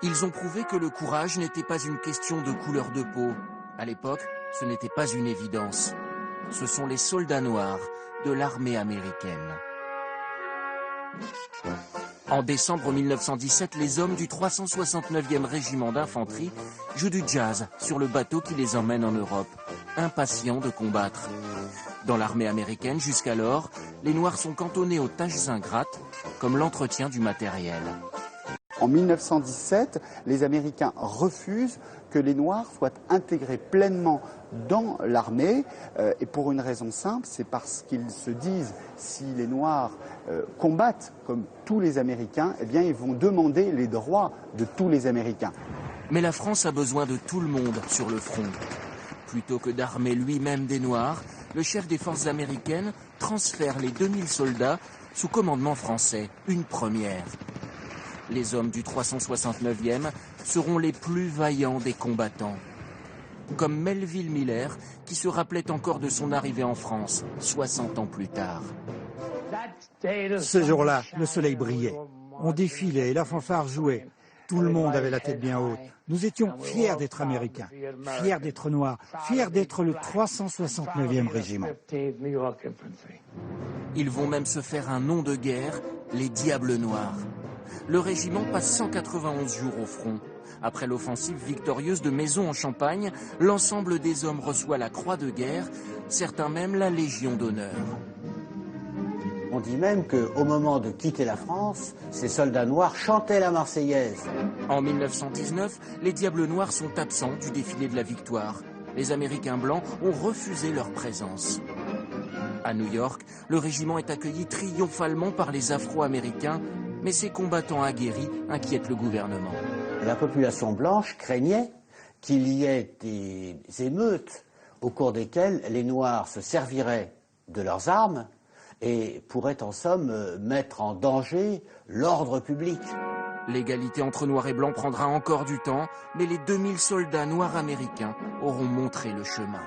Ils ont prouvé que le courage n'était pas une question de couleur de peau. À l'époque, ce n'était pas une évidence. Ce sont les soldats noirs de l'armée américaine. En décembre 1917, les hommes du 369e régiment d'infanterie jouent du jazz sur le bateau qui les emmène en Europe, impatients de combattre. Dans l'armée américaine, jusqu'alors, les Noirs sont cantonnés aux tâches ingrates, comme l'entretien du matériel. En 1917, les Américains refusent que les Noirs soient intégrés pleinement dans l'armée, et pour une raison simple, c'est parce qu'ils se disent si les Noirs combattent comme tous les Américains, eh bien ils vont demander les droits de tous les Américains. Mais la France a besoin de tout le monde sur le front. Plutôt que d'armer lui-même des Noirs, le chef des forces américaines transfère les 2000 soldats sous commandement français, une première. Les hommes du 369e seront les plus vaillants des combattants. Comme Melville Miller, qui se rappelait encore de son arrivée en France, 60 ans plus tard. Ce jour-là, le soleil brillait. On défilait et la fanfare jouait. Tout le monde avait la tête bien haute. Nous étions fiers d'être Américains, fiers d'être Noirs, fiers d'être le 369e régiment. Ils vont même se faire un nom de guerre, les Diables Noirs. Le régiment passe 191 jours au front. Après l'offensive victorieuse de Maison en Champagne, l'ensemble des hommes reçoit la croix de guerre, certains même la Légion d'honneur. On dit même qu'au moment de quitter la France, ces soldats noirs chantaient la Marseillaise. En 1919, les Diables Noirs sont absents du défilé de la victoire. Les Américains blancs ont refusé leur présence. À New York, le régiment est accueilli triomphalement par les Afro-Américains, mais ces combattants aguerris inquiètent le gouvernement. La population blanche craignait qu'il y ait des émeutes au cours desquelles les Noirs se serviraient de leurs armes et pourraient en somme mettre en danger l'ordre public. L'égalité entre Noirs et Blancs prendra encore du temps, mais les 2000 soldats noirs américains auront montré le chemin.